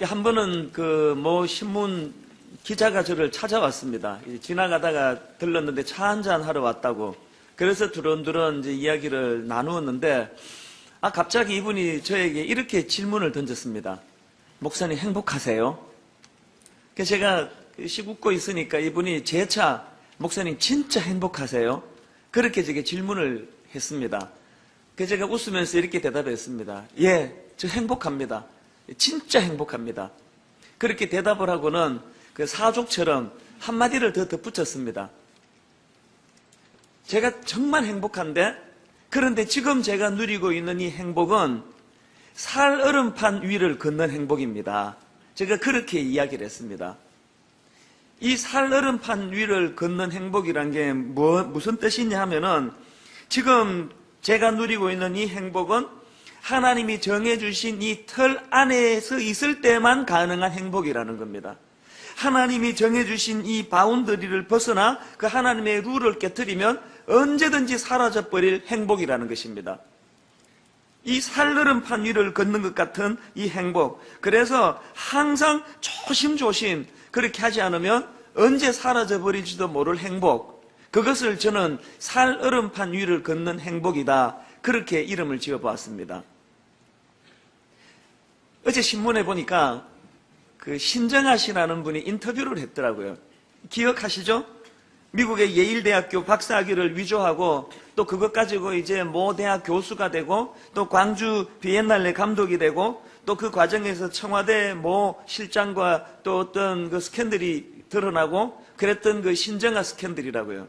한 번은 신문 기자가 저를 찾아왔습니다. 지나가다가 들렀는데 차 한잔 하러 왔다고. 그래서 두런두런 이제 이야기를 나누었는데, 갑자기 이분이 저에게 이렇게 질문을 던졌습니다. 목사님 행복하세요? 그래서 제가 시웃고 있으니까 이분이 재차 목사님 진짜 행복하세요? 그렇게 제게 질문을 했습니다. 그래서 제가 웃으면서 이렇게 대답했습니다. 예, 저 행복합니다. 진짜 행복합니다. 그렇게 대답을 하고는 그 사족처럼 한마디를 더 덧붙였습니다. 제가 정말 행복한데, 그런데 지금 제가 누리고 있는 이 행복은 살얼음판 위를 걷는 행복입니다. 제가 그렇게 이야기를 했습니다. 이 살얼음판 위를 걷는 행복이란 게 무슨 뜻이냐 하면은, 지금 제가 누리고 있는 이 행복은 하나님이 정해주신 이 틀 안에서 있을 때만 가능한 행복이라는 겁니다. 하나님이 정해주신 이 바운더리를 벗어나 그 하나님의 룰을 깨트리면 언제든지 사라져버릴 행복이라는 것입니다. 이 살얼음판 위를 걷는 것 같은 이 행복. 그래서 항상 조심조심 그렇게 하지 않으면 언제 사라져버릴지도 모를 행복. 그것을 저는 살얼음판 위를 걷는 행복이다. 그렇게 이름을 지어보았습니다. 어제 신문에 보니까 그 신정아 씨라는 분이 인터뷰를 했더라고요. 기억하시죠? 미국의 예일대학교 박사학위를 위조하고 또 그것 가지고 이제 모 대학 교수가 되고 또 광주 비엔날레 감독이 되고 또 그 과정에서 청와대 모 실장과 또 어떤 그 스캔들이 드러나고 그랬던 그 신정아 스캔들이라고요.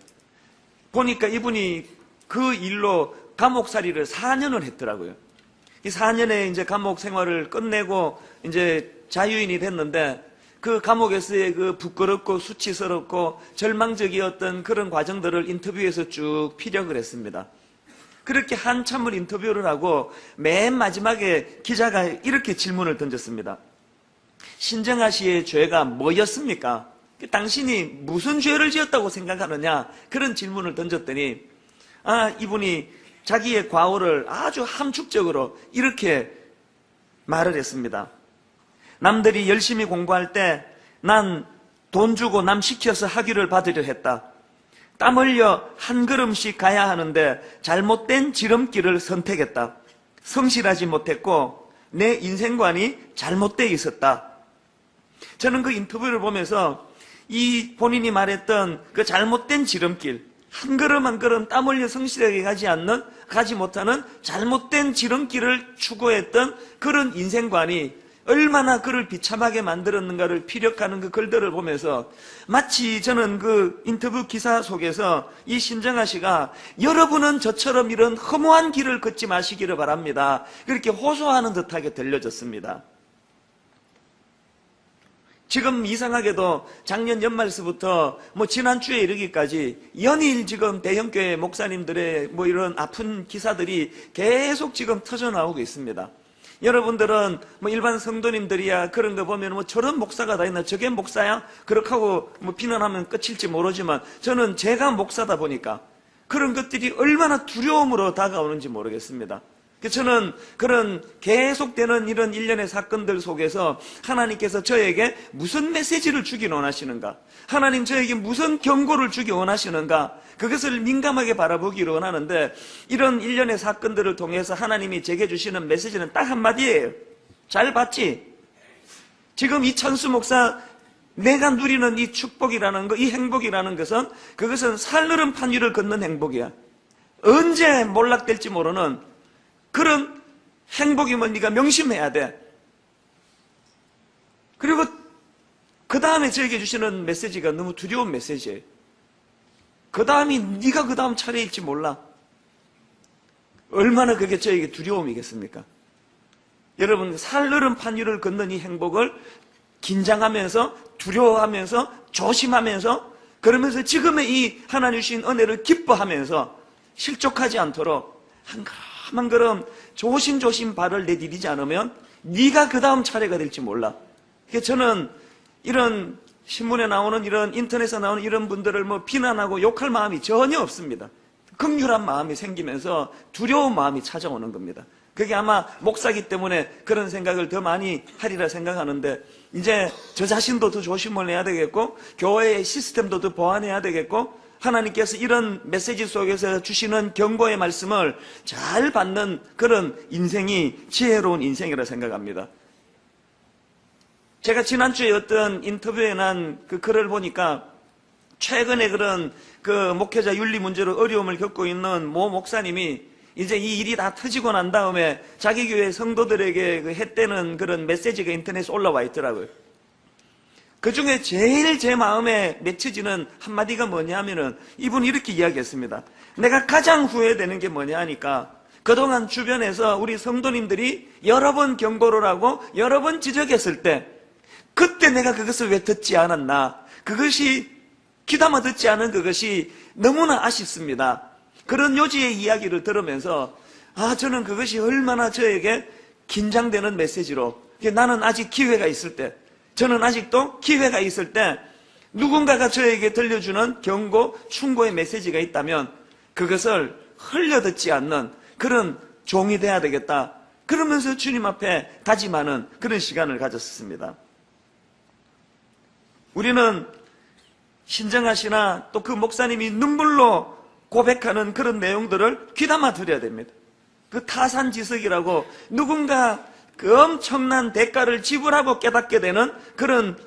보니까 이분이 그 일로 감옥살이를 4년을 했더라고요. 이 4년의 이제 감옥 생활을 끝내고 이제 자유인이 됐는데 그 감옥에서의 그 부끄럽고 수치스럽고 절망적이었던 그런 과정들을 인터뷰에서 쭉 피력을 했습니다. 그렇게 한참을 인터뷰를 하고 맨 마지막에 기자가 이렇게 질문을 던졌습니다. 신정아 씨의 죄가 뭐였습니까? 당신이 무슨 죄를 지었다고 생각하느냐? 그런 질문을 던졌더니 이분이 자기의 과오를 아주 함축적으로 이렇게 말을 했습니다. 남들이 열심히 공부할 때 난 돈 주고 남 시켜서 학위를 받으려 했다. 땀 흘려 한 걸음씩 가야 하는데 잘못된 지름길을 선택했다. 성실하지 못했고 내 인생관이 잘못되어 있었다. 저는 그 인터뷰를 보면서 이 본인이 말했던 그 잘못된 지름길, 한 걸음 한 걸음 땀 흘려 성실하게 가지 못하는 잘못된 지름길을 추구했던 그런 인생관이 얼마나 그를 비참하게 만들었는가를 피력하는 그 글들을 보면서 마치 저는 그 인터뷰 기사 속에서 이 신정아 씨가 여러분은 저처럼 이런 허무한 길을 걷지 마시기를 바랍니다. 그렇게 호소하는 듯하게 들려졌습니다. 지금 이상하게도 작년 연말서부터 지난주에 이르기까지 연일 지금 대형교회 목사님들의 이런 아픈 기사들이 계속 지금 터져 나오고 있습니다. 여러분들은 일반 성도님들이야 그런 거 보면 저런 목사가 다 있나, 저게 목사야? 그렇게 하고 비난하면 끝일지 모르지만 저는 제가 목사다 보니까 그런 것들이 얼마나 두려움으로 다가오는지 모르겠습니다. 저는 그런 계속되는 이런 일련의 사건들 속에서 하나님께서 저에게 무슨 메시지를 주기 원하시는가, 하나님 저에게 무슨 경고를 주기 원하시는가, 그것을 민감하게 바라보기를 원하는데, 이런 일련의 사건들을 통해서 하나님이 제게 주시는 메시지는 딱 한마디예요. 잘 봤지? 지금 이 천수 목사 내가 누리는 이 축복이라는 것, 이 행복이라는 것은 그것은 살얼음판 위를 걷는 행복이야. 언제 몰락될지 모르는 그런 행복임을 네가 명심해야 돼. 그리고 그 다음에 저에게 주시는 메시지가 너무 두려운 메시지예요. 그 다음이 네가 그 다음 차례일지 몰라. 얼마나 그게 저에게 두려움이겠습니까? 여러분, 살얼음판 위를 걷는 이 행복을 긴장하면서 두려워하면서 조심하면서 그러면서 지금의 이 하나님 주신 은혜를 기뻐하면서 실족하지 않도록 한 걸음 조심조심 발을 내디디지 않으면 네가 그 다음 차례가 될지 몰라. 그래서 저는 이런 신문에 나오는 이런 인터넷에 나오는 이런 분들을 비난하고 욕할 마음이 전혀 없습니다. 긍휼한 마음이 생기면서 두려운 마음이 찾아오는 겁니다. 그게 아마 목사기 때문에 그런 생각을 더 많이 하리라 생각하는데, 이제 저 자신도 더 조심을 해야 되겠고, 교회의 시스템도 더 보완해야 되겠고, 하나님께서 이런 메시지 속에서 주시는 경고의 말씀을 잘 받는 그런 인생이 지혜로운 인생이라 생각합니다. 제가 지난주에 어떤 인터뷰에 난 그 글을 보니까, 최근에 그런 그 목회자 윤리 문제로 어려움을 겪고 있는 모 목사님이 이제 이 일이 다 터지고 난 다음에 자기 교회 성도들에게 그 했대는 그런 메시지가 인터넷에 올라와 있더라고요. 그 중에 제일 제 마음에 맺혀지는 한마디가 뭐냐 하면은, 이분이 이렇게 이야기했습니다. 내가 가장 후회되는 게 뭐냐 하니까, 그동안 주변에서 우리 성도님들이 여러 번 경고를 하고 여러 번 지적했을 때, 그때 내가 그것을 왜 듣지 않았나, 그것이 귀담아 듣지 않은 그것이 너무나 아쉽습니다. 그런 요지의 이야기를 들으면서, 저는 그것이 얼마나 저에게 긴장되는 메시지로, 나는 아직 기회가 있을 때, 저는 아직도 기회가 있을 때 누군가가 저에게 들려주는 경고, 충고의 메시지가 있다면 그것을 흘려듣지 않는 그런 종이 돼야 되겠다. 그러면서 주님 앞에 다짐하는 그런 시간을 가졌습니다. 우리는 신정하시나 또 그 목사님이 눈물로 고백하는 그런 내용들을 귀담아 들어야 됩니다. 그 타산지석이라고 누군가 그 엄청난 대가를 지불하고 깨닫게 되는 그런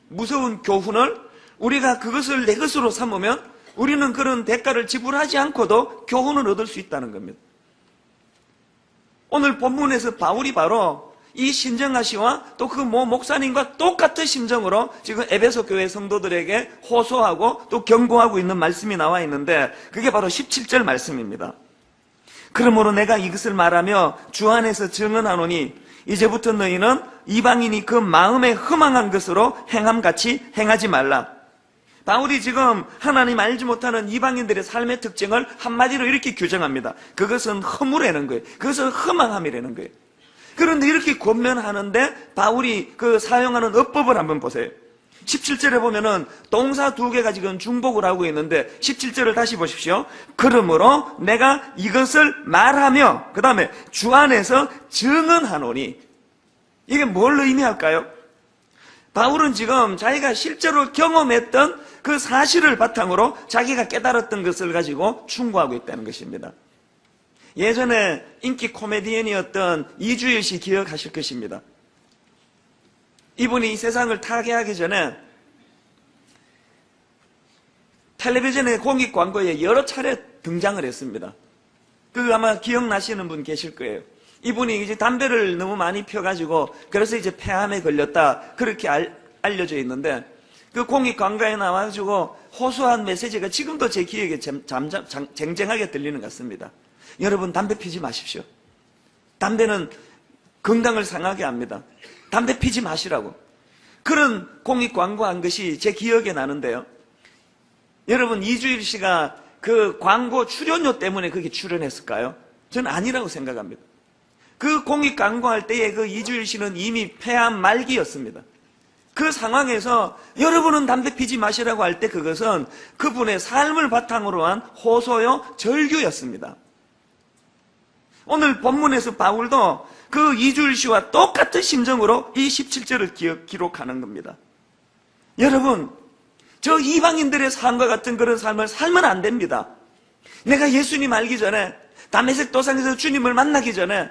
무서운 교훈을 우리가 그것을 내 것으로 삼으면 우리는 그런 대가를 지불하지 않고도 교훈을 얻을 수 있다는 겁니다. 오늘 본문에서 바울이 바로 이 신정하시와 또 그 모 목사님과 똑같은 심정으로 지금 에베소 교회 성도들에게 호소하고 또 경고하고 있는 말씀이 나와 있는데, 그게 바로 17절 말씀입니다. 그러므로 내가 이것을 말하며 주 안에서 증언하노니 이제부터 너희는 이방인이 그 마음에 허망한 것으로 행함같이 행하지 말라. 바울이 지금 하나님 알지 못하는 이방인들의 삶의 특징을 한마디로 이렇게 규정합니다. 그것은 허무라는 거예요. 그것은 허망함이라는 거예요. 그런데 이렇게 권면하는데 바울이 그 사용하는 어법을 한번 보세요. 17절에 보면은 동사 두 개가 지금 중복을 하고 있는데 17절을 다시 보십시오. 그러므로 내가 이것을 말하며, 그 다음에 주 안에서 증언하노니, 이게 뭘 의미할까요? 바울은 지금 자기가 실제로 경험했던 그 사실을 바탕으로 자기가 깨달았던 것을 가지고 충고하고 있다는 것입니다. 예전에 인기 코미디언이었던 이주일 씨 기억하실 것입니다. 이분이 이 세상을 타계하기 전에 텔레비전의 공익 광고에 여러 차례 등장을 했습니다. 그 아마 기억나시는 분 계실 거예요. 이분이 이제 담배를 너무 많이 펴가지고 그래서 이제 폐암에 걸렸다, 그렇게 알려져 있는데, 그 공익 광고에 나와가지고 호소한 메시지가 지금도 제 기억에 쟁쟁하게 들리는 것 같습니다. 여러분, 담배 피지 마십시오. 담배는 건강을 상하게 합니다. 담배 피지 마시라고. 그런 공익 광고한 것이 제 기억에 나는데요. 여러분, 이주일 씨가 그 광고 출연료 때문에 거기 출연했을까요? 저는 아니라고 생각합니다. 그 공익 광고할 때에 그 이주일 씨는 이미 폐암 말기였습니다. 그 상황에서 여러분은 담배 피지 마시라고 할 때 그것은 그분의 삶을 바탕으로 한 호소요, 절규였습니다. 오늘 본문에서 바울도 그 이주일 씨와 똑같은 심정으로 이 17절을 기록하는 겁니다. 여러분, 저 이방인들의 삶과 같은 그런 삶을 살면 안 됩니다. 내가 예수님 알기 전에, 다메섹 도상에서 주님을 만나기 전에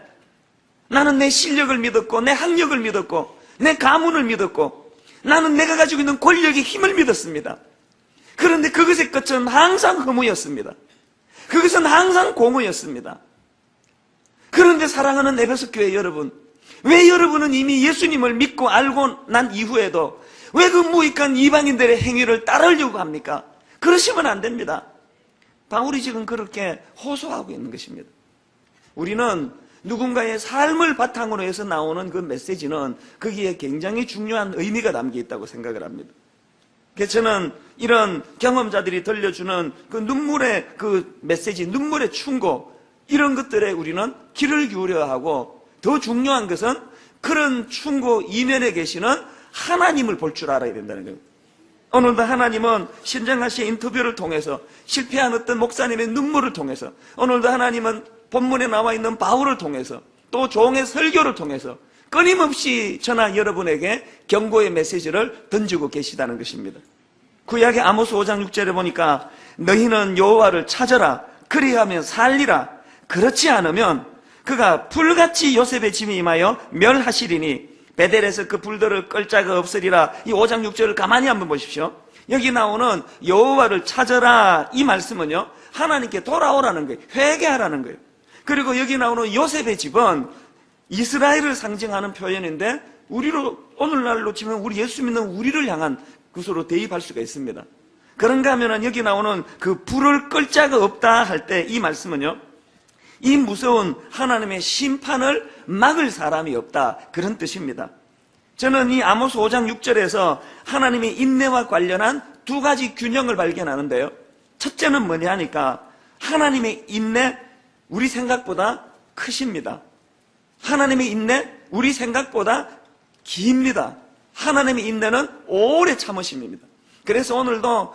나는 내 실력을 믿었고, 내 학력을 믿었고, 내 가문을 믿었고, 나는 내가 가지고 있는 권력의 힘을 믿었습니다. 그런데 그것의 끝은 항상 허무였습니다. 그것은 항상 공허였습니다. 그런데 사랑하는 에베소 교회 여러분, 왜 여러분은 이미 예수님을 믿고 알고 난 이후에도 왜 그 무익한 이방인들의 행위를 따르려고 합니까? 그러시면 안 됩니다. 바울이 지금 그렇게 호소하고 있는 것입니다. 우리는 누군가의 삶을 바탕으로 해서 나오는 그 메시지는 거기에 굉장히 중요한 의미가 담겨 있다고 생각을 합니다. 그래서 저는 이런 경험자들이 들려주는 그 눈물의 그 메시지, 눈물의 충고, 이런 것들에 우리는 귀를 기울여야 하고, 더 중요한 것은 그런 충고 이면에 계시는 하나님을 볼 줄 알아야 된다는 거예요. 오늘도 하나님은 신정하 씨의 인터뷰를 통해서, 실패한 어떤 목사님의 눈물을 통해서, 오늘도 하나님은 본문에 나와 있는 바울을 통해서, 또 종의 설교를 통해서 끊임없이 저나 여러분에게 경고의 메시지를 던지고 계시다는 것입니다. 구약의 아모스 5장 6절에 보니까 너희는 여호와를 찾아라 그리하면 살리라 그렇지 않으면 그가 불같이 요셉의 짐에 임하여 멸하시리니 베델에서 그 불들을 끌 자가 없으리라. 이 5장 6절을 가만히 한번 보십시오. 여기 나오는 여호와를 찾아라 이 말씀은요 하나님께 돌아오라는 거예요. 회개하라는 거예요. 그리고 여기 나오는 요셉의 집은 이스라엘을 상징하는 표현인데 우리로 오늘날로 치면 우리 예수 믿는 우리를 향한 것으로 대입할 수가 있습니다. 그런가 하면 여기 나오는 그 불을 끌 자가 없다 할 때 이 말씀은요 이 무서운 하나님의 심판을 막을 사람이 없다 그런 뜻입니다. 저는 이 아모스 5장 6절에서 하나님의 인내와 관련한 두 가지 균형을 발견하는데요. 첫째는 뭐냐 하니까 하나님의 인내 우리 생각보다 크십니다. 하나님의 인내 우리 생각보다 깁니다. 하나님의 인내는 오래 참으십니다. 그래서 오늘도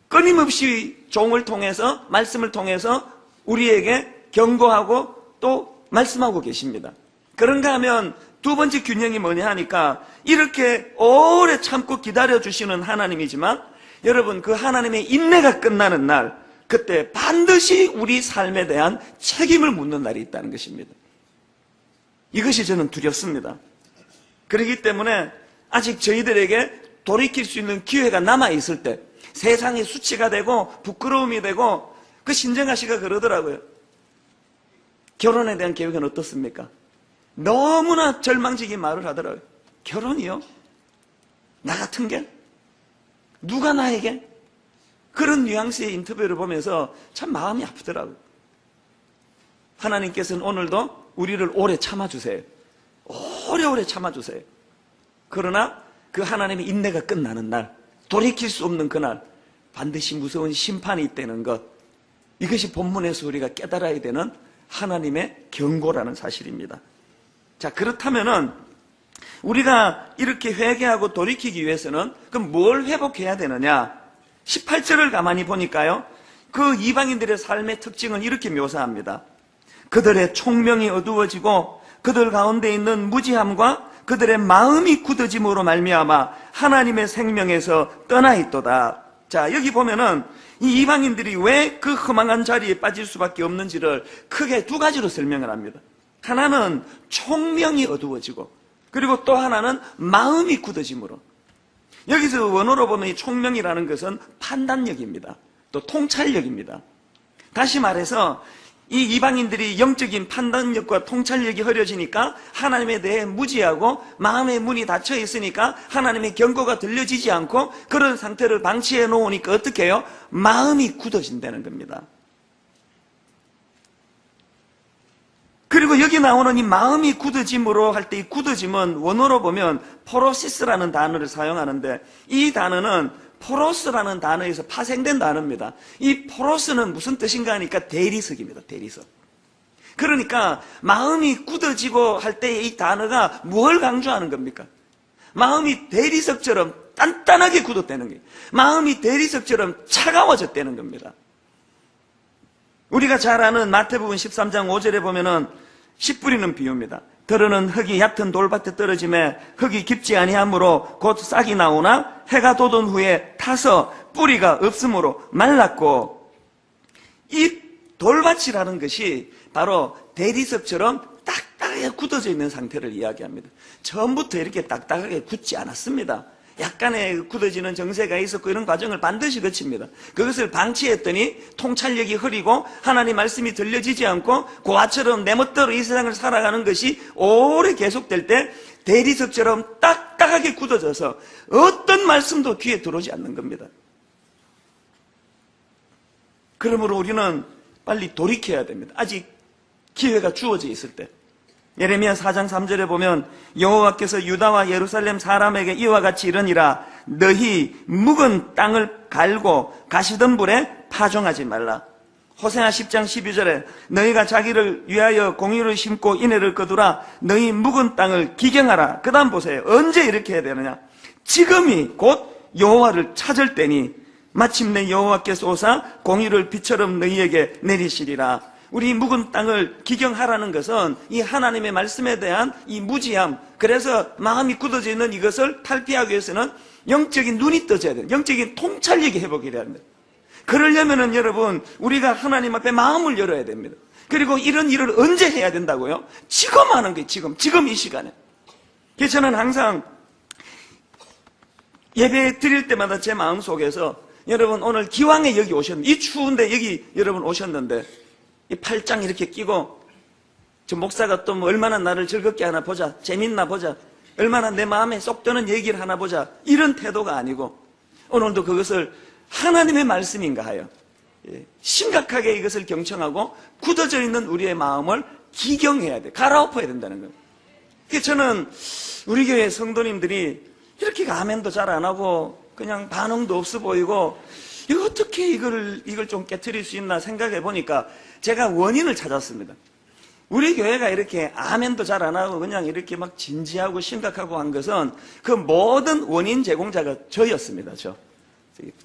끊임없이 종을 통해서 말씀을 통해서 우리에게 경고하고 또 말씀하고 계십니다. 그런가 하면 두 번째 균형이 뭐냐 하니까 이렇게 오래 참고 기다려주시는 하나님이지만 여러분 그 하나님의 인내가 끝나는 날 그때 반드시 우리 삶에 대한 책임을 묻는 날이 있다는 것입니다. 이것이 저는 두렵습니다. 그렇기 때문에 아직 저희들에게 돌이킬 수 있는 기회가 남아있을 때 세상의 수치가 되고 부끄러움이 되고 그 신정아 씨가 그러더라고요. 결혼에 대한 계획은 어떻습니까? 너무나 절망적인 말을 하더라고요. 결혼이요? 나 같은 게? 누가 나에게? 그런 뉘앙스의 인터뷰를 보면서 참 마음이 아프더라고요. 하나님께서는 오늘도 우리를 오래 참아주세요. 오래오래 참아주세요. 그러나 그 하나님의 인내가 끝나는 날, 돌이킬 수 없는 그날 반드시 무서운 심판이 있다는 것, 이것이 본문에서 우리가 깨달아야 되는 하나님의 경고라는 사실입니다. 자, 그렇다면은 우리가 이렇게 회개하고 돌이키기 위해서는 그럼 뭘 회복해야 되느냐? 18절을 가만히 보니까요, 그 이방인들의 삶의 특징을 이렇게 묘사합니다. 그들의 총명이 어두워지고 그들 가운데 있는 무지함과 그들의 마음이 굳어짐으로 말미암아 하나님의 생명에서 떠나 있도다. 자, 여기 보면은 이 이방인들이 왜 그 허망한 자리에 빠질 수밖에 없는지를 크게 두 가지로 설명을 합니다. 하나는 총명이 어두워지고 그리고 또 하나는 마음이 굳어짐으로. 여기서 원어로 보면 이 총명이라는 것은 판단력입니다. 또 통찰력입니다. 다시 말해서 이 이방인들이 영적인 판단력과 통찰력이 흐려지니까 하나님에 대해 무지하고 마음의 문이 닫혀 있으니까 하나님의 경고가 들려지지 않고 그런 상태를 방치해 놓으니까 어떻게 해요? 마음이 굳어진다는 겁니다. 그리고 여기 나오는 이 마음이 굳어짐으로 할 때 이 굳어짐은 원어로 보면 포로시스라는 단어를 사용하는데 이 단어는 포로스라는 단어에서 파생된 단어입니다. 이 포로스는 무슨 뜻인가 하니까 대리석입니다. 대리석. 그러니까 마음이 굳어지고 할 때 이 단어가 뭘 강조하는 겁니까? 마음이 대리석처럼 단단하게 굳었다는 거예요. 마음이 대리석처럼 차가워졌다는 겁니다. 우리가 잘 아는 마태복음 13장 5절에 보면은 씨 뿌리는 비유입니다. 들으는 흙이 얕은 돌밭에 떨어짐에 흙이 깊지 아니하므로 곧 싹이 나오나 해가 돋은 후에 타서 뿌리가 없으므로 말랐고, 이 돌밭이라는 것이 바로 대리석처럼 딱딱하게 굳어져 있는 상태를 이야기합니다. 처음부터 이렇게 딱딱하게 굳지 않았습니다. 약간의 굳어지는 정세가 있었고 이런 과정을 반드시 거칩니다. 그것을 방치했더니 통찰력이 흐리고 하나님 말씀이 들려지지 않고 고아처럼 내 멋대로 이 세상을 살아가는 것이 오래 계속될 때 대리석처럼 딱딱하게 굳어져서 어떤 말씀도 귀에 들어오지 않는 겁니다. 그러므로 우리는 빨리 돌이켜야 됩니다. 아직 기회가 주어져 있을 때. 예레미야 4장 3절에 보면 여호와께서 유다와 예루살렘 사람에게 이와 같이 이르니라. 너희 묵은 땅을 갈고 가시덤불에 파종하지 말라. 호세아 10장 12절에 너희가 자기를 위하여 공의를 심고 인애를 거두라. 너희 묵은 땅을 기경하라. 그 다음 보세요. 언제 이렇게 해야 되느냐? 지금이 곧 여호와를 찾을 때니 마침내 여호와께서 오사 공의를 비처럼 너희에게 내리시리라. 우리 묵은 땅을 기경하라는 것은 이 하나님의 말씀에 대한 이 무지함, 그래서 마음이 굳어져 있는 이것을 탈피하기 위해서는 영적인 눈이 떠져야 돼요. 영적인 통찰력이 회복이 돼야 됩니다. 그러려면은 여러분, 우리가 하나님 앞에 마음을 열어야 됩니다. 그리고 이런 일을 언제 해야 된다고요? 지금 하는 거예요. 지금 이 시간에. 그래서 저는 항상 예배 드릴 때마다 제 마음 속에서, 여러분 오늘 기왕에 여기 오셨는데, 이 추운데 여기 여러분 오셨는데 이 팔짱 이렇게 끼고 저 목사가 또 뭐 얼마나 나를 즐겁게 하나 보자, 재밌나 보자, 얼마나 내 마음에 쏙 드는 얘기를 하나 보자, 이런 태도가 아니고 오늘도 그것을 하나님의 말씀인가 하여 심각하게 이것을 경청하고 굳어져 있는 우리의 마음을 기경해야 돼. 갈아엎어야 된다는 거예요. 그래서 저는 우리 교회 성도님들이 이렇게 아멘도 잘 안 하고 그냥 반응도 없어 보이고, 이거 어떻게 이걸 좀 깨트릴 수 있나 생각해 보니까 제가 원인을 찾았습니다. 우리 교회가 이렇게 아멘도 잘 안 하고 그냥 이렇게 막 진지하고 심각하고 한 것은 그 모든 원인 제공자가 저였습니다.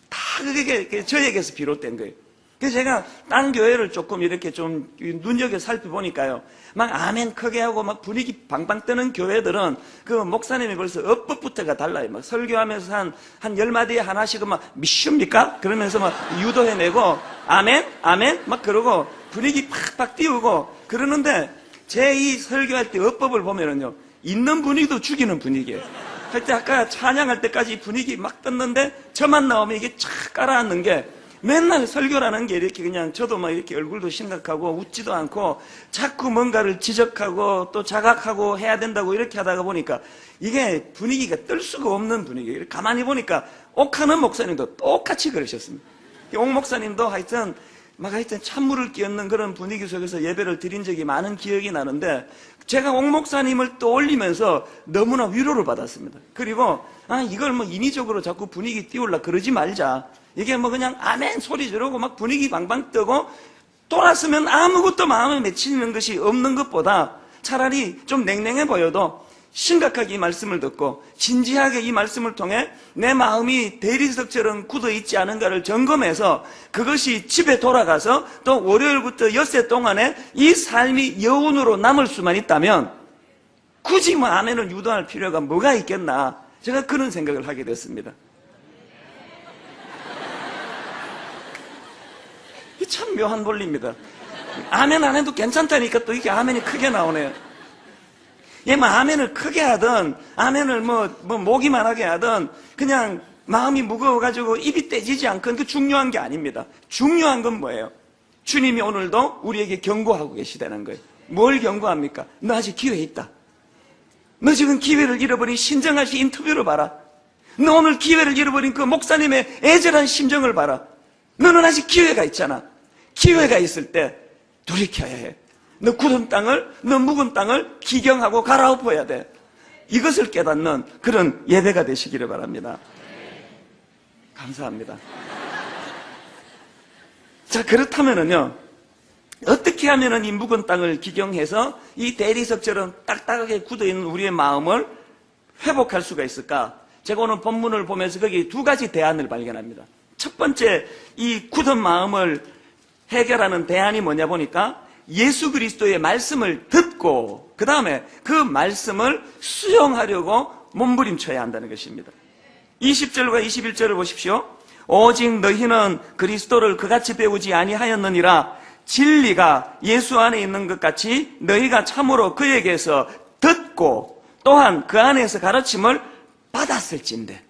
다 그게 저에게서 비롯된 거예요. 그래서 제가 딴 교회를 조금 이렇게 좀 눈여겨 살펴보니까요, 막 아멘 크게 하고 막 분위기 방방 뜨는 교회들은 그 목사님이 벌써 업법부터가 달라요. 막 설교하면서 한 10마디에 하나씩은 막 미십니까? 그러면서 막 유도해내고 아멘 막 그러고 분위기 팍팍 띄우고 그러는데, 제 이 설교할 때 업법을 보면은요, 있는 분위기도 죽이는 분위기예요. 할 때 아까 찬양할 때까지 분위기 막 떴는데 저만 나오면 이게 착 깔아앉는 게, 맨날 설교라는 게 이렇게 그냥 저도 막 이렇게 얼굴도 심각하고 웃지도 않고 자꾸 뭔가를 지적하고 또 자각하고 해야 된다고 이렇게 하다가 보니까 이게 분위기가 뜰 수가 없는 분위기예요. 가만히 보니까 옥하는 목사님도 똑같이 그러셨습니다. 옥 목사님도 하여튼 찬물을 끼얹는 그런 분위기 속에서 예배를 드린 적이 많은 기억이 나는데, 제가 옥 목사님을 떠올리면서 너무나 위로를 받았습니다. 그리고 이걸 뭐 인위적으로 자꾸 분위기 띄우려 그러지 말자. 이게 뭐 그냥 아멘 소리 지르고 막 분위기 방방 뜨고 돌았으면 아무것도 마음에 맺히는 것이 없는 것보다 차라리 좀 냉랭해 보여도 심각하게 이 말씀을 듣고 진지하게 이 말씀을 통해 내 마음이 대리석처럼 굳어있지 않은가를 점검해서 그것이 집에 돌아가서 또 월요일부터 엿새 동안에 이 삶이 여운으로 남을 수만 있다면 굳이 뭐 아멘을 유도할 필요가 뭐가 있겠나, 제가 그런 생각을 하게 됐습니다. 참 묘한 본리입니다. 아멘 안 해도 괜찮다니까 또 이게 아멘이 크게 나오네요. 뭐 아멘을 크게 하든 아멘을 목이만 하게 하든 그냥 마음이 무거워가지고 입이 떼지지 않건 그 중요한 게 아닙니다. 중요한 건 뭐예요? 주님이 오늘도 우리에게 경고하고 계시다는 거예요. 뭘 경고합니까? 너 아직 기회 있다. 너 지금 기회를 잃어버린 신정아 씨 인터뷰를 봐라. 너 오늘 기회를 잃어버린 그 목사님의 애절한 심정을 봐라. 너는 아직 기회가 있잖아. 기회가 있을 때 돌이켜야 해. 너 굳은 땅을, 너 묵은 땅을 기경하고 갈아엎어야 돼. 이것을 깨닫는 그런 예배가 되시기를 바랍니다. 감사합니다. 자, 그렇다면은요, 어떻게 하면은 이 묵은 땅을 기경해서 이 대리석처럼 딱딱하게 굳어있는 우리의 마음을 회복할 수가 있을까? 제가 오늘 본문을 보면서 거기 두 가지 대안을 발견합니다. 첫 번째, 이 굳은 마음을 해결하는 대안이 뭐냐 보니까 예수 그리스도의 말씀을 듣고 그 다음에 그 말씀을 수용하려고 몸부림쳐야 한다는 것입니다. 20절과 21절을 보십시오. 오직 너희는 그리스도를 그같이 배우지 아니하였느니라. 진리가 예수 안에 있는 것 같이 너희가 참으로 그에게서 듣고 또한 그 안에서 가르침을 받았을진데.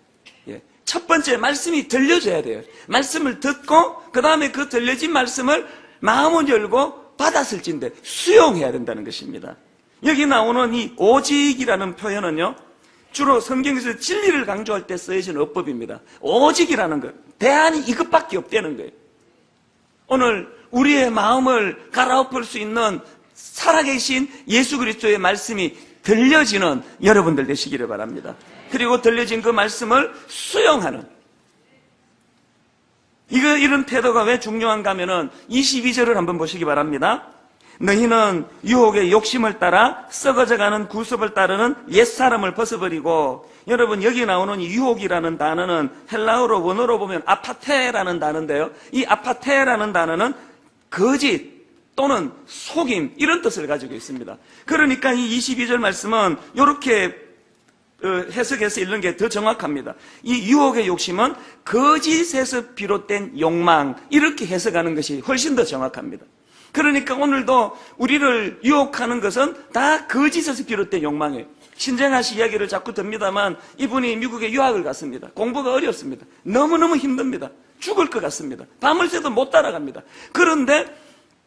첫 번째, 말씀이 들려줘야 돼요. 말씀을 듣고 그 다음에 그 들려진 말씀을 마음을 열고 받았을진데 수용해야 된다는 것입니다. 여기 나오는 이 오직이라는 표현은요, 주로 성경에서 진리를 강조할 때 쓰여진 어법입니다. 오직이라는 것, 대안이 이것밖에 없다는 거예요. 오늘 우리의 마음을 갈아엎을 수 있는 살아계신 예수 그리스도의 말씀이 들려지는 여러분들 되시기를 바랍니다. 그리고 들려진 그 말씀을 수용하는, 이런 태도가 왜 중요한가 하면은 22절을 한번 보시기 바랍니다. 너희는 유혹의 욕심을 따라 썩어져가는 구습을 따르는 옛사람을 벗어버리고. 여러분, 여기 나오는 유혹이라는 단어는 헬라어로 원어로 보면 아파테라는 단어인데요, 이 아파테라는 단어는 거짓, 또는 속임 이런 뜻을 가지고 있습니다. 그러니까 이 22절 말씀은 이렇게 해석해서 읽는 게 더 정확합니다. 이 유혹의 욕심은 거짓에서 비롯된 욕망 이렇게 해석하는 것이 훨씬 더 정확합니다. 그러니까 오늘도 우리를 유혹하는 것은 다 거짓에서 비롯된 욕망이에요. 신정아 씨 이야기를 자꾸 듭니다만 이분이 미국에 유학을 갔습니다. 공부가 어렵습니다. 너무너무 힘듭니다. 죽을 것 같습니다. 밤을 새도 못 따라갑니다. 그런데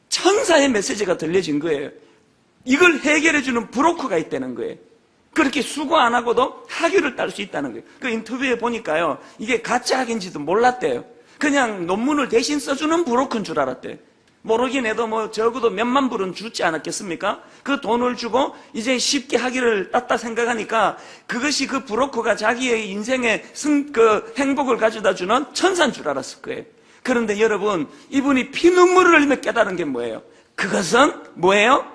천사의 메시지가 들려진 거예요. 이걸 해결해주는 브로커가 있다는 거예요. 그렇게 수고 안 하고도 학위를 딸 수 있다는 거예요. 그 인터뷰에 보니까요, 이게 가짜 학위인지도 몰랐대요. 그냥 논문을 대신 써주는 브로커인 줄 알았대요. 모르긴 해도 뭐 적어도 몇만 불은 주지 않았겠습니까? 그 돈을 주고 이제 쉽게 학위를 땄다 생각하니까 그것이 그 브로커가 자기의 인생의 행복을 가져다 주는 천사인 줄 알았을 거예요. 그런데 여러분, 이분이 피눈물을 흘리며 깨달은 게 뭐예요? 그것은 뭐예요?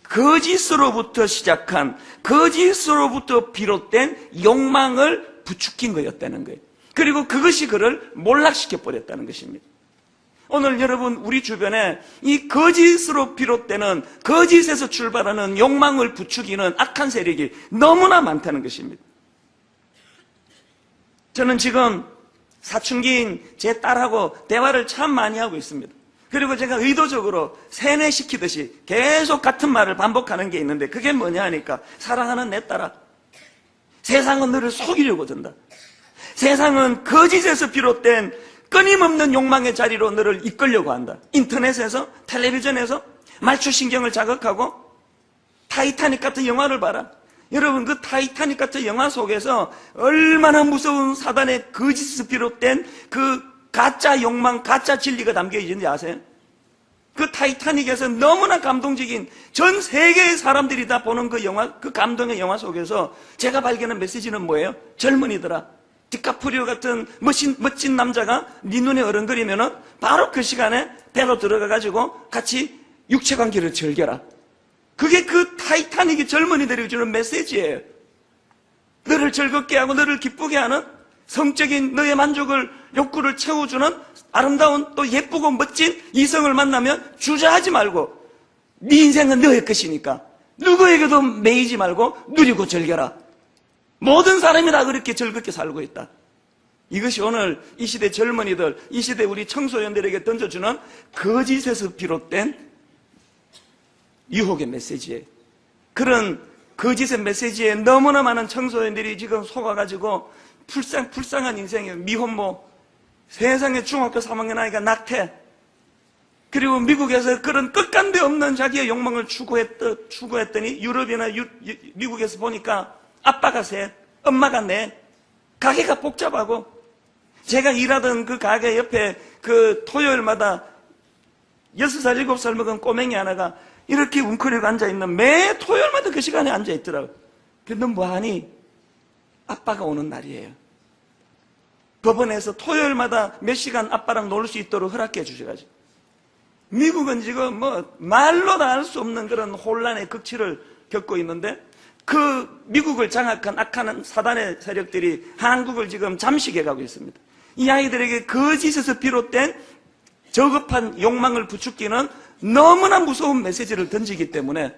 거짓으로부터 시작한, 거짓으로부터 비롯된 욕망을 부추긴 거였다는 거예요. 그리고 그것이 그를 몰락시켜버렸다는 것입니다. 오늘 여러분, 우리 주변에 이 거짓으로 비롯되는, 거짓에서 출발하는 욕망을 부추기는 악한 세력이 너무나 많다는 것입니다. 저는 지금 사춘기인 제 딸하고 대화를 참 많이 하고 있습니다. 그리고 제가 의도적으로 세뇌시키듯이 계속 같은 말을 반복하는 게 있는데 그게 뭐냐 하니까, 사랑하는 내 딸아, 세상은 너를 속이려고 든다. 세상은 거짓에서 비롯된 끊임없는 욕망의 자리로 너를 이끌려고 한다. 인터넷에서, 텔레비전에서 말초신경을 자극하고 타이타닉 같은 영화를 봐라. 여러분, 그 타이타닉 같은 영화 속에서 얼마나 무서운 사단의 거짓에서 비롯된 그 가짜 욕망, 가짜 진리가 담겨 있는지 아세요? 그 타이타닉에서 너무나 감동적인, 전 세계의 사람들이 다 보는 그 영화, 그 감동의 영화 속에서 제가 발견한 메시지는 뭐예요? 젊은이들아, 디카프리오 같은 멋진 남자가 네 눈에 어른거리면은 바로 그 시간에 배로 들어가가지고 같이 육체관계를 즐겨라. 그게 그 타이타닉이 젊은이들이 주는 메시지예요. 너를 즐겁게 하고 너를 기쁘게 하는, 성적인 너의 만족을, 욕구를 채워주는 아름다운 또 예쁘고 멋진 이성을 만나면 주저하지 말고, 네 인생은 너의 것이니까 누구에게도 매이지 말고 누리고 즐겨라. 모든 사람이 다 그렇게 즐겁게 살고 있다. 이것이 오늘 이 시대 젊은이들, 이 시대 우리 청소년들에게 던져주는 거짓에서 비롯된 유혹의 메시지예요. 그런 거짓의 메시지에 너무나 많은 청소년들이 지금 속아가지고 불쌍한 인생이에요. 미혼모, 세상에 중학교 3학년 아이가 낙태, 그리고 미국에서 그런 끝간데 없는 자기의 욕망을 추구했더니 유럽이나 미국에서 보니까 아빠가 셋, 엄마가 넷, 가게가 복잡하고, 제가 일하던 그 가게 옆에 그 토요일마다 6살, 7살 먹은 꼬맹이 하나가 이렇게 웅크리고 앉아있는, 매 토요일마다 그 시간에 앉아있더라고요. 근데 너 뭐하니? 아빠가 오는 날이에요. 법원에서 토요일마다 몇 시간 아빠랑 놀 수 있도록 허락해 주셔가지고. 미국은 지금 뭐 말로 다 할 수 없는 그런 혼란의 극치를 겪고 있는데, 그 미국을 장악한 악한 사단의 세력들이 한국을 지금 잠식해 가고 있습니다. 이 아이들에게 거짓에서 비롯된 저급한 욕망을 부추기는 너무나 무서운 메시지를 던지기 때문에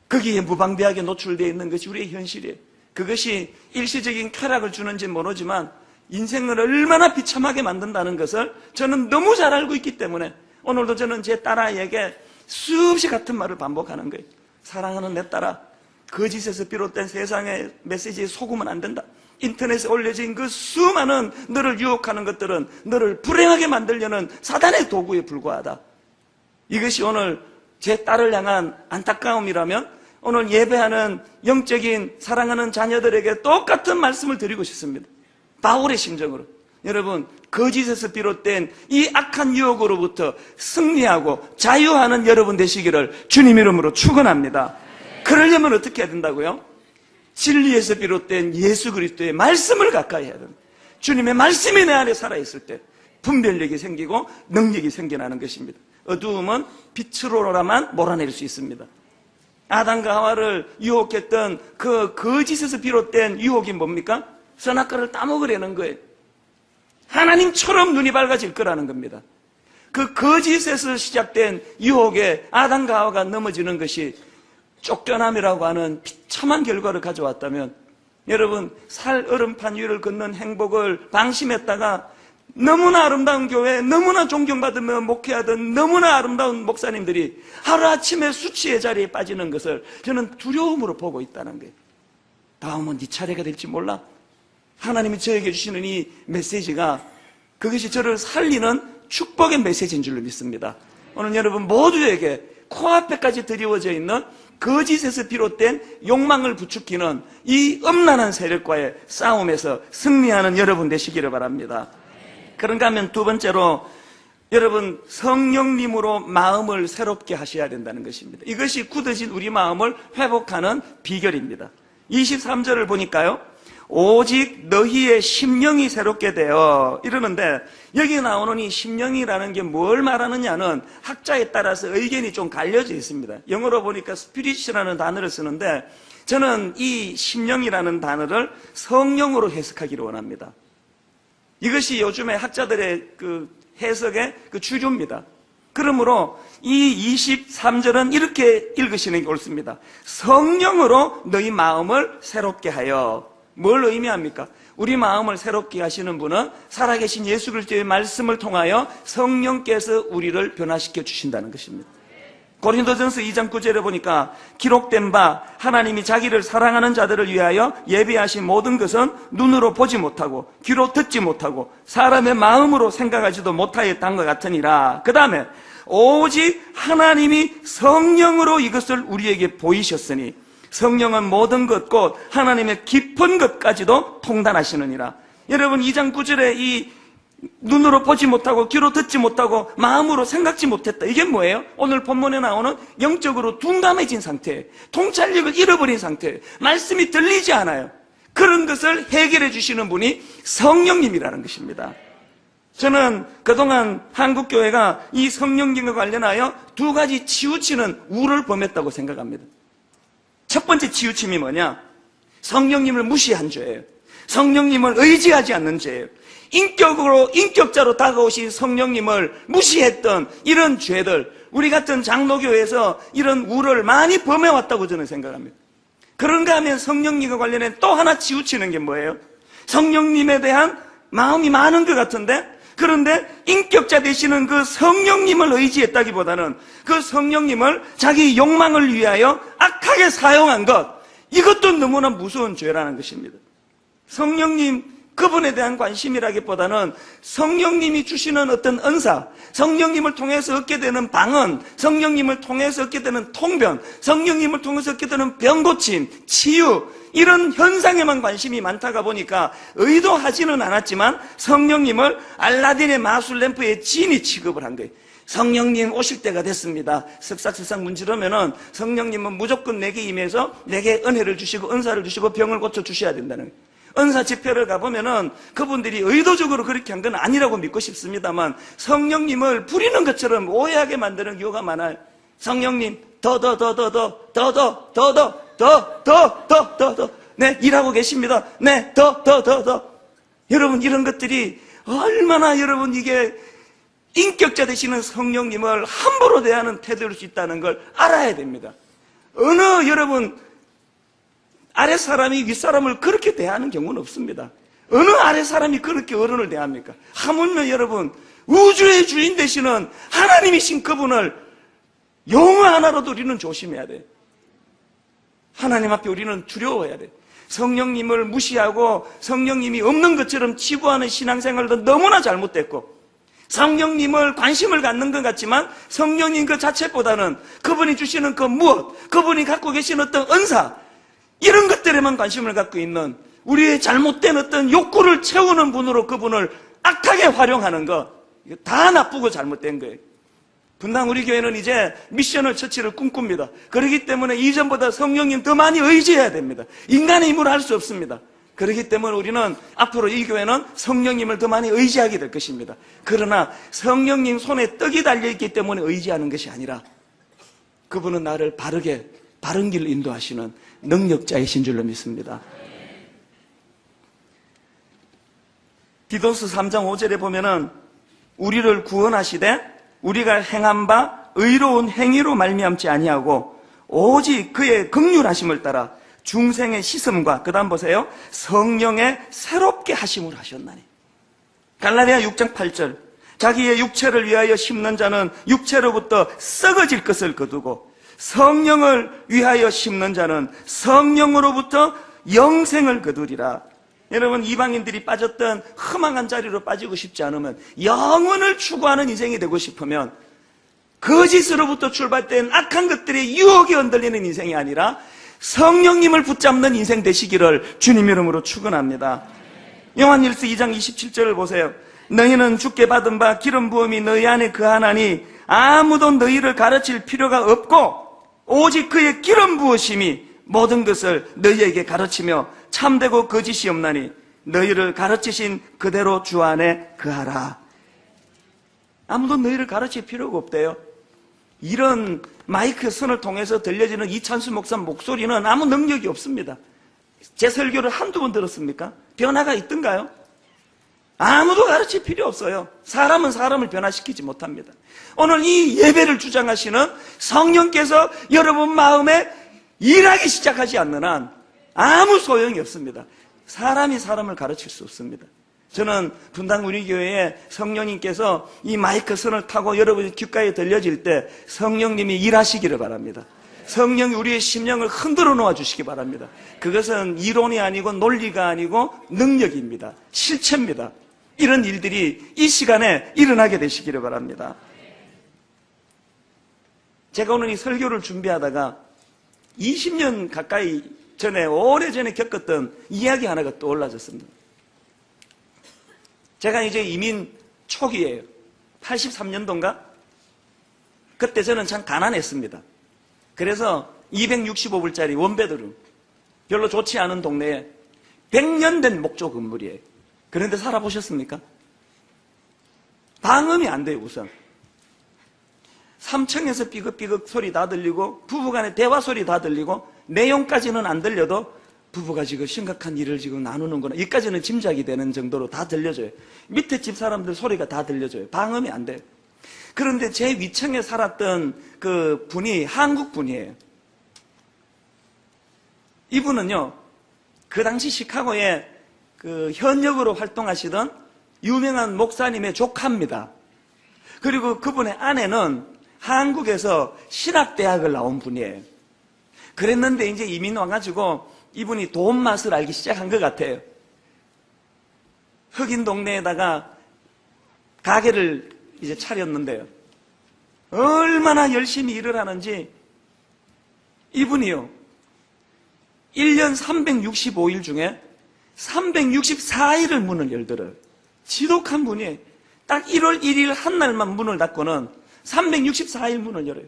거기에 무방비하게 노출되어 있는 것이 우리의 현실이에요. 그것이 일시적인 쾌락을 주는지 모르지만 인생을 얼마나 비참하게 만든다는 것을 저는 너무 잘 알고 있기 때문에 오늘도 저는 제 딸아이에게 수없이 같은 말을 반복하는 거예요. 사랑하는 내 딸아, 거짓에서 비롯된 세상의 메시지에 속으면 안 된다. 인터넷에 올려진 그 수많은 너를 유혹하는 것들은 너를 불행하게 만들려는 사단의 도구에 불과하다. 이것이 오늘 제 딸을 향한 안타까움이라면 오늘 예배하는 영적인 사랑하는 자녀들에게 똑같은 말씀을 드리고 싶습니다. 바울의 심정으로. 여러분, 거짓에서 비롯된 이 악한 유혹으로부터 승리하고 자유하는 여러분 되시기를 주님 이름으로 축원합니다. 그러려면 어떻게 해야 된다고요? 진리에서 비롯된 예수 그리스도의 말씀을 가까이 해야 됩니다. 주님의 말씀이 내 안에 살아있을 때 분별력이 생기고 능력이 생겨나는 것입니다. 어두움은 빛으로라만 몰아낼 수 있습니다. 아담과 하와를 유혹했던 그 거짓에서 비롯된 유혹이 뭡니까? 선악과를 따먹으려는 거예요. 하나님처럼 눈이 밝아질 거라는 겁니다. 그 거짓에서 시작된 유혹에 아담과 하와가 넘어지는 것이 쫓겨남이라고 하는 비참한 결과를 가져왔다면, 여러분, 살 얼음판 위를 걷는 행복을 방심했다가 너무나 아름다운 교회, 너무나 존경받으며 목회하던 너무나 아름다운 목사님들이 하루아침에 수치의 자리에 빠지는 것을 저는 두려움으로 보고 있다는 거예요. 다음은 네 차례가 될지 몰라. 하나님이 저에게 주시는 이 메시지가 그것이 저를 살리는 축복의 메시지인 줄로 믿습니다. 오늘 여러분 모두에게 코앞에까지 드리워져 있는 거짓에서 비롯된 욕망을 부추기는 이 음란한 세력과의 싸움에서 승리하는 여러분 되시기를 바랍니다. 그런가 하면 두 번째로, 여러분, 성령님으로 마음을 새롭게 하셔야 된다는 것입니다. 이것이 굳어진 우리 마음을 회복하는 비결입니다. 23절을 보니까요, 오직 너희의 심령이 새롭게 되어 이러는데, 여기 나오는 이 심령이라는 게 뭘 말하느냐는 학자에 따라서 의견이 좀 갈려져 있습니다. 영어로 보니까 스피릿이라는 단어를 쓰는데, 저는 이 심령이라는 단어를 성령으로 해석하기를 원합니다. 이것이 요즘에 학자들의 그 해석의 그 주류입니다. 그러므로 이 23절은 이렇게 읽으시는 게 옳습니다. 성령으로 너희 마음을 새롭게 하여. 뭘 의미합니까? 우리 마음을 새롭게 하시는 분은 살아계신 예수 그리스도의 말씀을 통하여 성령께서 우리를 변화시켜 주신다는 것입니다. 고린도전서 2장 9절에 보니까 기록된 바 하나님이 자기를 사랑하는 자들을 위하여 예비하신 모든 것은 눈으로 보지 못하고 귀로 듣지 못하고 사람의 마음으로 생각하지도 못하였던 것 같으니라. 그 다음에 오직 하나님이 성령으로 이것을 우리에게 보이셨으니 성령은 모든 것 곧 하나님의 깊은 것까지도 통단하시느니라. 여러분 2장 9절에 이 눈으로 보지 못하고 귀로 듣지 못하고 마음으로 생각지 못했다. 이게 뭐예요? 오늘 본문에 나오는 영적으로 둔감해진 상태, 통찰력을 잃어버린 상태, 말씀이 들리지 않아요. 그런 것을 해결해 주시는 분이 성령님이라는 것입니다. 저는 그동안 한국교회가 이 성령님과 관련하여 두 가지 치우치는 우를 범했다고 생각합니다. 첫 번째 치우침이 뭐냐? 성령님을 무시한 죄예요. 성령님을 의지하지 않는 죄예요. 인격자로 다가오신 성령님을 무시했던 이런 죄들, 우리 같은 장로교회에서 이런 우를 많이 범해왔다고 저는 생각합니다. 그런가 하면 성령님과 관련해 또 하나 치우치는 게 뭐예요? 성령님에 대한 마음이 많은 것 같은데, 그런데 인격자 되시는 그 성령님을 의지했다기보다는 그 성령님을 자기 욕망을 위하여 악하게 사용한 것, 이것도 너무나 무서운 죄라는 것입니다. 성령님, 그분에 대한 관심이라기보다는 성령님이 주시는 어떤 은사, 성령님을 통해서 얻게 되는 방언, 성령님을 통해서 얻게 되는 통변, 성령님을 통해서 얻게 되는 병고침, 치유, 이런 현상에만 관심이 많다가 보니까 의도하지는 않았지만 성령님을 알라딘의 마술 램프의 진이 취급을 한 거예요. 성령님 오실 때가 됐습니다. 석삭석삭 문지르면은 성령님은 무조건 내게 임해서 내게 은혜를 주시고 은사를 주시고 병을 고쳐주셔야 된다는 거예요. 은사 집회를 가보면은 그분들이 의도적으로 그렇게 한 건 아니라고 믿고 싶습니다만 성령님을 부리는 것처럼 오해하게 만드는 경우가 많아요. 성령님 더 네, 일하고 계십니다. 네, 더 여러분, 이런 것들이 얼마나 여러분 이게 인격자 되시는 성령님을 함부로 대하는 태도일 수 있다는 걸 알아야 됩니다. 어느 여러분 아랫사람이 윗사람을 그렇게 대하는 경우는 없습니다. 어느 아랫사람이 그렇게 어른을 대합니까? 하물며 여러분, 우주의 주인 되시는 하나님이신 그분을 영어 하나로도 우리는 조심해야 돼. 하나님 앞에 우리는 두려워해야 돼. 성령님을 무시하고 성령님이 없는 것처럼 치부하는 신앙생활도 너무나 잘못됐고, 성령님을 관심을 갖는 것 같지만 성령님 그 자체보다는 그분이 주시는 그 무엇, 그분이 갖고 계신 어떤 은사, 이런 것들에만 관심을 갖고 있는 우리의 잘못된 어떤 욕구를 채우는 분으로 그분을 악하게 활용하는 것, 이거 다 나쁘고 잘못된 거예요. 분당 우리 교회는 이제 미셔널 처치를 꿈꿉니다. 그렇기 때문에 이전보다 성령님 더 많이 의지해야 됩니다. 인간의 힘으로 할 수 없습니다. 그렇기 때문에 우리는 앞으로 이 교회는 성령님을 더 많이 의지하게 될 것입니다. 그러나 성령님 손에 떡이 달려있기 때문에 의지하는 것이 아니라 그분은 나를 바른 길로 인도하시는 능력자이신 줄로 믿습니다. 디도스 3장 5절에 보면은 우리를 구원하시되 우리가 행한 바 의로운 행위로 말미암지 아니하고 오직 그의 긍휼하심을 따라 중생의 씻음과 그 다음 보세요. 성령의 새롭게 하심을 하셨나니. 갈라디아 6장 8절. 자기의 육체를 위하여 심는 자는 육체로부터 썩어질 것을 거두고 성령을 위하여 심는 자는 성령으로부터 영생을 거두리라. 여러분, 이방인들이 빠졌던 허망한 자리로 빠지고 싶지 않으면, 영원을 추구하는 인생이 되고 싶으면 거짓으로부터 출발된 악한 것들의 유혹에 흔들리는 인생이 아니라 성령님을 붙잡는 인생 되시기를 주님 이름으로 축원합니다. 요한일서 2장 27절을 보세요. 너희는 주께 받은 바 기름 부음이 너희 안에 거하나니 아무도 너희를 가르칠 필요가 없고 오직 그의 기름 부으심이 모든 것을 너희에게 가르치며 참되고 거짓이 없나니 너희를 가르치신 그대로 주 안에 거하라. 아무도 너희를 가르칠 필요가 없대요. 이런 마이크 선을 통해서 들려지는 이찬수 목사 목소리는 아무 능력이 없습니다. 제 설교를 한두 번 들었습니까? 변화가 있던가요? 아무도 가르칠 필요 없어요. 사람은 사람을 변화시키지 못합니다. 오늘 이 예배를 주장하시는 성령께서 여러분 마음에 일하기 시작하지 않는 한 아무 소용이 없습니다. 사람이 사람을 가르칠 수 없습니다. 저는 분당 우리 교회에 성령님께서 이 마이크 선을 타고 여러분의 귓가에 들려질 때 성령님이 일하시기를 바랍니다. 성령이 우리의 심령을 흔들어 놓아 주시기 바랍니다. 그것은 이론이 아니고 논리가 아니고 능력입니다. 실체입니다. 이런 일들이 이 시간에 일어나게 되시기를 바랍니다. 제가 오늘 이 설교를 준비하다가 20년 가까이 전에, 오래전에 겪었던 이야기 하나가 떠올라졌습니다. 제가 이제 이민 초기예요. 83년도인가? 그때 저는 참 가난했습니다. 그래서 265불짜리 원베드룸, 별로 좋지 않은 동네에 100년 된 목조 건물이에요. 그런데 살아보셨습니까? 방음이 안 돼요. 우선 3층에서 삐걱삐걱 소리 다 들리고 부부간의 대화 소리 다 들리고 내용까지는 안 들려도 부부가 지금 심각한 일을 지금 나누는구나, 여기까지는 짐작이 되는 정도로 다 들려줘요. 밑에 집 사람들 소리가 다 들려줘요. 방음이 안 돼요. 그런데 제 위층에 살았던 그 분이 한국 분이에요. 이분은요, 그 당시 시카고에 그 현역으로 활동하시던 유명한 목사님의 조카입니다. 그리고 그분의 아내는 한국에서 신학대학을 나온 분이에요. 그랬는데 이제 이민 와가지고 이분이 돈 맛을 알기 시작한 것 같아요. 흑인 동네에다가 가게를 이제 차렸는데요. 얼마나 열심히 일을 하는지 이분이요, 1년 365일 중에 364일을 문을 열더라고요. 지독한 분이에요. 딱 1월 1일 한 날만 문을 닫고는 364일 문을 열어요.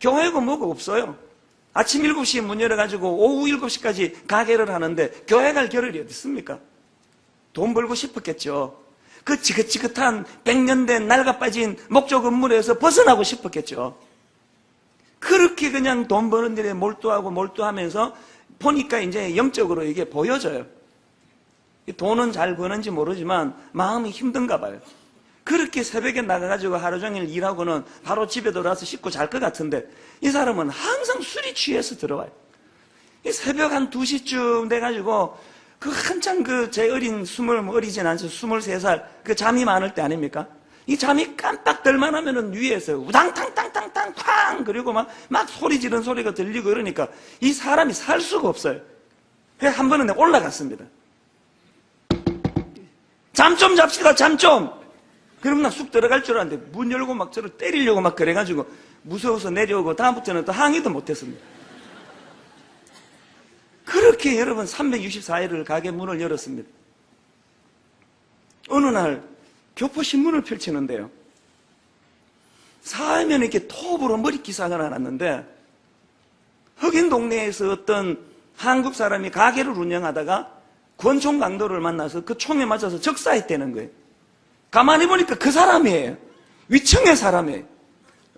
교회고 뭐고 없어요. 아침 7시에 문 열어가지고 오후 7시까지 가게를 하는데 교회 갈 겨를이 어디 있습니까? 돈 벌고 싶었겠죠. 그 지긋지긋한 100년 된 낡아 빠진 목조 건물에서 벗어나고 싶었겠죠. 그렇게 그냥 돈 버는 일에 몰두하면서 보니까 이제 영적으로 이게 보여져요. 돈은 잘 버는지 모르지만 마음이 힘든가 봐요. 그렇게 새벽에 나가가지고 하루 종일 일하고는 바로 집에 들어와서 씻고 잘 것 같은데 이 사람은 항상 술이 취해서 들어와요. 새벽 한 2시쯤 돼가지고 그 한창 제 어리진 않죠. 23살 그 잠이 많을 때 아닙니까? 이 잠이 깜빡 들만 하면은 위에서 우당탕탕탕탕 쾅 그리고 막 소리 지르는 소리가 들리고 이러니까 이 사람이 살 수가 없어요. 그래서 한 번은 내가 올라갔습니다. 잠 좀 잡시다, 잠 좀! 그러면 나 쑥 들어갈 줄 알았는데 문 열고 막 저를 때리려고 막 그래가지고 무서워서 내려오고 다음부터는 또 항의도 못했습니다. 그렇게 여러분 364일을 가게 문을 열었습니다. 어느 날 교포신문을 펼치는데요, 사회면에 이렇게 톱으로 머리 기사가 나왔는데 흑인 동네에서 어떤 한국 사람이 가게를 운영하다가 권총 강도를 만나서 그 총에 맞아서 적사했다는 거예요. 가만히 보니까 그 사람이에요. 위층의 사람이에요.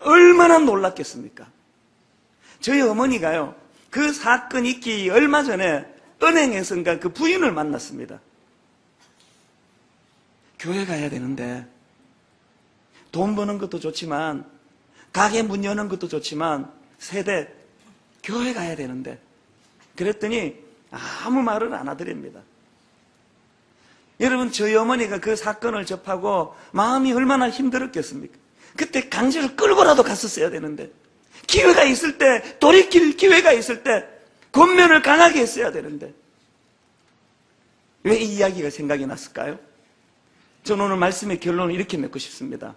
얼마나 놀랐겠습니까? 저희 어머니가요, 그 사건 있기 얼마 전에 은행에서인가 그 부인을 만났습니다. 교회 가야 되는데 돈 버는 것도 좋지만, 가게 문 여는 것도 좋지만, 세대, 교회 가야 되는데. 그랬더니 아무 말을 안 하더랍니다. 여러분, 저희 어머니가 그 사건을 접하고 마음이 얼마나 힘들었겠습니까? 그때 강제로 끌고라도 갔었어야 되는데, 기회가 있을 때, 돌이킬 기회가 있을 때 권면을 강하게 했어야 되는데, 왜 이 이야기가 생각이 났을까요? 저는 오늘 말씀의 결론을 이렇게 맺고 싶습니다.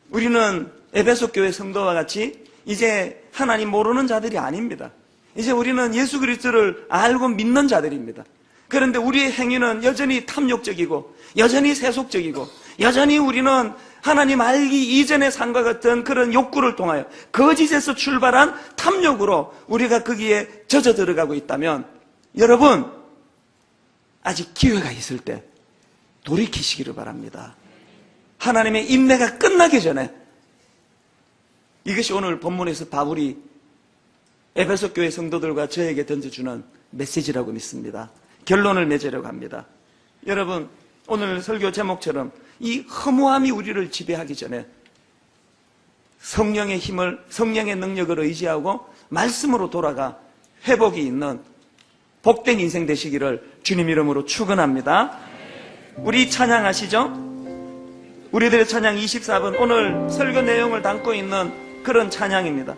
우리는 에베소 교회 성도와 같이 이제 하나님 모르는 자들이 아닙니다. 이제 우리는 예수 그리스도를 알고 믿는 자들입니다. 그런데 우리의 행위는 여전히 탐욕적이고, 여전히 세속적이고, 여전히 우리는 하나님 알기 이전의 삶과 같은 그런 욕구를 통하여 거짓에서 출발한 탐욕으로 우리가 거기에 젖어 들어가고 있다면, 여러분, 아직 기회가 있을 때 돌이키시기를 바랍니다. 하나님의 인내가 끝나기 전에. 이것이 오늘 본문에서 바울이 에베소 교회 성도들과 저에게 던져주는 메시지라고 믿습니다. 결론을 맺으려고 합니다. 여러분, 오늘 설교 제목처럼 이 허무함이 우리를 지배하기 전에 성령의 힘을, 성령의 능력을 의지하고 말씀으로 돌아가 회복이 있는 복된 인생 되시기를 주님 이름으로 축원합니다. 우리 찬양하시죠? 우리들의 찬양 24번, 오늘 설교 내용을 담고 있는 그런 찬양입니다.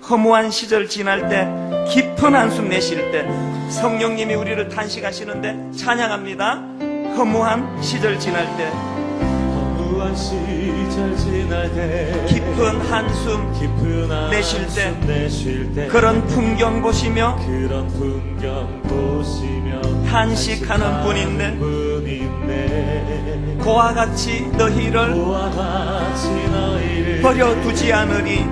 허무한 시절 지날 때, 깊은 한숨 내쉴 때 성령님이 우리를 탄식하시는데 찬양합니다. 허무한 시절 지날 때, 허무한 시절 지날 때, 깊은 한숨 내쉴 때, 그런 풍경 보시며 탄식하는 분인데, 고와 같이 너희를 버려두지 않으리.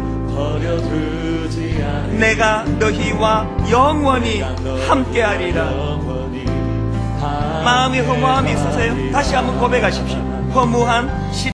내가 너희와 영원히 함께하리라. 마음이 허무함이 있으세요? 다시 한번 고백하십시오. 허무한 시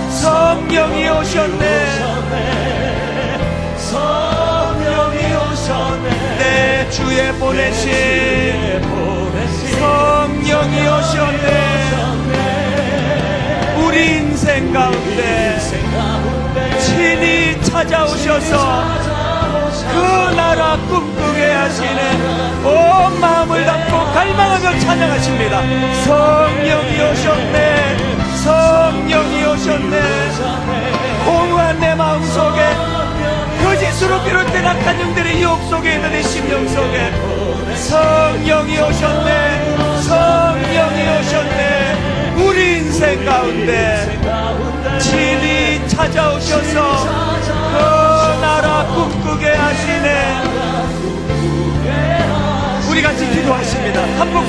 성령이 오셨네. 성령이 오셨네. 내 주에 보내신 성령이 오셨네. 우리 인생 가운데 친히 찾아오셔서 그 나라 꿈꾸게 하시는 온 마음을 담고 갈망하며 찬양하십니다. 성령이 오셨네. 성령이 오셨네. 공허한 내 마음속에, 거짓으로 비롯된 악한 영들의 유혹 속에 있는 내 심령 속에 성령이 오셨네. 성령이 오셨네. 우리 인생 가운데 친히 찾아오셔서 그 나라 꿈꾸게 하시네. 우리 같이 기도하십니다. 한번